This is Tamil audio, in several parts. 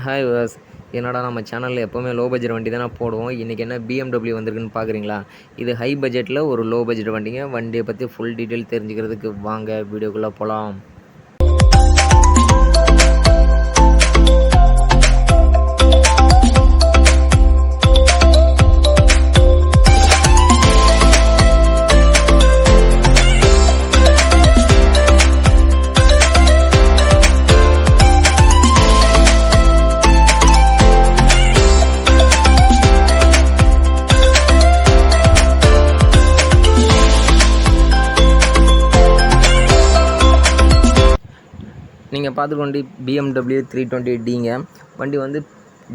Hi viewers. என்னடா நம்ம சேனலில் எப்போவுமே லோ பட்ஜெட் வண்டி தானே போடுவோம். இன்றைக்கி என்ன BMW வந்திருக்குன்னு பார்க்குறீங்களா? இது ஹை பட்ஜெட்டில் ஒரு லோ பட்ஜெட் வண்டிங்க. வண்டியை பற்றி ஃபுல் டீட்டெயில் தெரிஞ்சுக்கிறதுக்கு வாங்க வீடியோக்குள்ளே போகலாம். நீங்கள் பார்த்துக்க வண்டி BMW 320Dங்க. வண்டி வந்து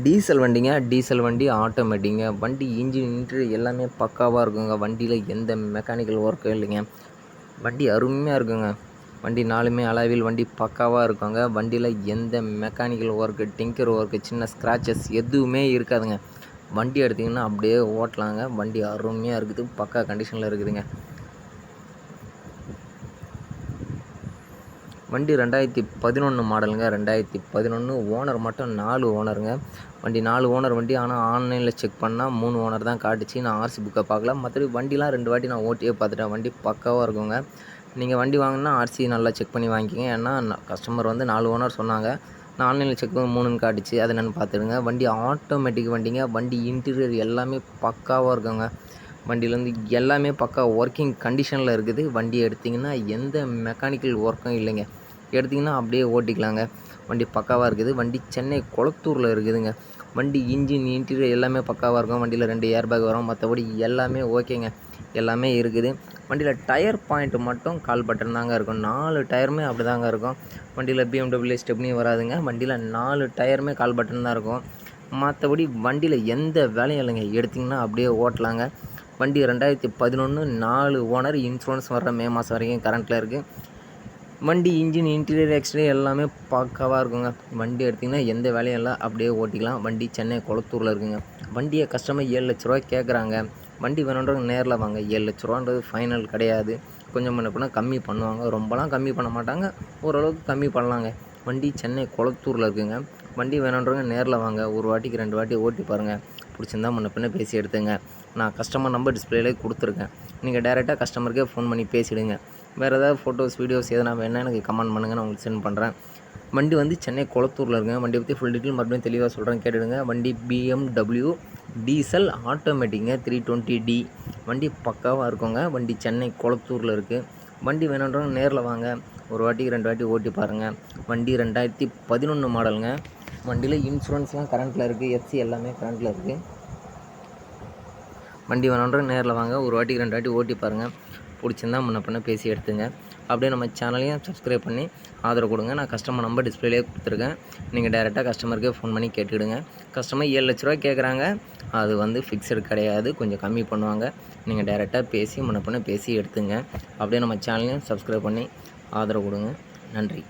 டீசல் வண்டிங்க. டீசல் வண்டி ஆட்டோமேட்டிங்க. வண்டி இன்ஜின் இன்டீரியர் எல்லாமே பக்காவாக இருக்குங்க. வண்டியில் எந்த மெக்கானிக்கல் ஒர்க்கும் இல்லைங்க. வண்டி அருமையாக இருக்குங்க. வண்டி நாலுமே அலாவில் வண்டி பக்காவாக இருக்குங்க. வண்டியில் எந்த மெக்கானிக்கல் ஒர்க்கு, டிங்கர் ஒர்க்கு, சின்ன ஸ்க்ராச்சஸ் எதுவுமே இருக்காதுங்க. வண்டி எடுத்திங்கன்னா அப்படியே ஓட்டலாங்க. வண்டி அருமையாக இருக்குது. பக்கா கண்டிஷனில் இருக்குதுங்க. வண்டி 2011 மாடலுங்க. 2011 ஓனர் மட்டும் 4 ஓனருங்க. வண்டி 4 ஓனர் வண்டி. ஆனால் ஆன்லைனில் செக் பண்ணால் 3 ஓனர் தான் காட்டுச்சு. நான் ஆர்சி புக்கை பார்க்கல. மற்றபடி வண்டிலாம் 2 வாட்டி நான் ஓட்டியே பார்த்துட்டேன். வண்டி பக்காவாக இருக்குங்க. நீங்கள் வண்டி வாங்கினா ஆர்சி நல்லா செக் பண்ணி வாங்கிக்கிங்க. ஏன்னா கஸ்டமர் வந்து 4 ஓனர் சொன்னாங்க. நான் ஆன்லைனில் செக் பண்ணி 3ன்னு காட்டுச்சு. அது என்னென்னு பார்த்துடுங்க. வண்டி ஆட்டோமேட்டிக் வண்டிங்க. வண்டி இன்டீரியர் எல்லாமே பக்காவாக இருக்குங்க. வண்டியிலேருந்து எல்லாமே பக்கா ஒர்க்கிங் கண்டிஷனில் இருக்குது. வண்டி எடுத்திங்கன்னா எந்த மெக்கானிக்கல் ஒர்க்கும் இல்லைங்க. எடுத்திங்கன்னா அப்படியே ஓட்டிக்கலாங்க. வண்டி பக்காவாக இருக்குது. வண்டி சென்னை கொளத்தூரில் இருக்குதுங்க. வண்டி இன்ஜின் இன்டீரியர் எல்லாமே பக்காவாக இருக்கும். வண்டியில் 2 ஏர் பேக் வரும். மற்றபடி எல்லாமே ஓகேங்க. எல்லாமே இருக்குது. வண்டியில் டயர் பாயிண்ட் மட்டும் கால் பட்டன் தாங்க இருக்கும். 4 டயருமே அப்படி தாங்க இருக்கும். வண்டியில் BMW ஸ்டெப்னி வராதுங்க. வண்டியில் 4 டயருமே கால் பட்டன் தான் இருக்கும். மற்றபடி வண்டியில் எந்த வேலையும் இல்லைங்க. எடுத்திங்கன்னா அப்படியே ஓட்டலாங்க. வண்டி 2011 4 ஓனர். இன்சூரன்ஸ் வர்ற மே மாதம் வரைக்கும் கரண்ட்டில் இருக்குது. வண்டி இன்ஜின் இன்டீரியர் எக்ஸ்டீரியர் எல்லாமே பக்காவாக இருக்குங்க. வண்டி எடுத்திங்கன்னா எந்த வேலையும் இல்லை, அப்படியே ஓட்டிக்கலாம். வண்டி சென்னை கொளத்தூரில் இருக்குங்க. வண்டியை கஸ்டமர் 7 லட்ச ரூபா கேட்குறாங்க. வண்டி வேணுன்றவங்க நேரில் வாங்க. 7 லட்ச ரூபான்றது ஃபைனல் கிடையாது. கொஞ்சம் பண்ண கம்மி பண்ணுவாங்க. ரொம்பலாம் கம்மி பண்ண மாட்டாங்க. ஓரளவுக்கு கம்மி பண்ணலாங்க. வண்டி சென்னை கொளத்தூரில் இருக்குங்க. வண்டி வேணுன்றவங்க நேரில் வாங்க. ஒரு வாட்டிக்கு 2 வாட்டி ஓட்டி பாருங்கள். பிடிச்சிருந்தா முன்ன பேசி எடுத்துங்க. நான் கஸ்டமர் நம்பர் டிஸ்பிளேலே கொடுத்துருக்கேன். நீங்கள் டேரெக்டாக கஸ்டமருக்கே ஃபோன் பண்ணி பேசிவிடுங்க. வேறு ஏதாவது ஃபோட்டோஸ் வீடியோஸ் எதனா வேணால் எனக்கு கமெண்ட் பண்ணுங்கள். நான் உங்களுக்கு சென்ட் பண்ணுறேன். வண்டி வந்து சென்னை கொளத்தூரில் இருக்குங்க. வண்டி பற்றி ஃபுல் டீட்டெயில் மறுபடியும் தெளிவாக சொல்கிறேன், கேட்டுடுங்க. வண்டி BMW டீசல் ஆட்டோமேட்டிங்க 320D. வண்டி பக்காவாக இருக்குங்க. வண்டி சென்னை கொளத்தூரில் இருக்குது. வண்டி வேணுன்றவங்க நேரில் வாங்க. ஒரு வாட்டிக்கு 2 வாட்டி ஓட்டி பாருங்கள். வண்டி 2011 மாடலுங்க. வண்டியில் இன்சூரன்ஸ்லாம் கரண்ட்டில் இருக்குது. FC எல்லாமே கரண்ட்டில் இருக்குது. வண்டி வேணுன்றவங்க நேரில் வாங்க. ஒரு வாட்டிக்கு 2 வாட்டி ஓட்டி பாருங்கள். பிடிச்சிருந்தா முன்ன பேசி எடுத்துங்க. அப்படியே நம்ம சேனலையும் சப்ஸ்கிரைப் பண்ணி ஆதரவு கொடுங்க. நான் கஸ்டமர் நம்பர் டிஸ்பிளேலே கொடுத்துருக்கேன். நீங்கள் டேரெக்டாக கஸ்டமருக்கே ஃபோன் பண்ணி கேட்டுக்கிடுங்க. கஸ்டமர் 7 லட்ச ரூபா கேட்குறாங்க. அது வந்து ஃபிக்ஸடு கிடையாது. கொஞ்சம் கம்மி பண்ணுவாங்க. நீங்கள் டேரெக்டாக பேசி முன்ன பேசி எடுத்துங்க. அப்படியே நம்ம சேனலையும் சப்ஸ்கிரைப் பண்ணி ஆதரவு கொடுங்க. நன்றி.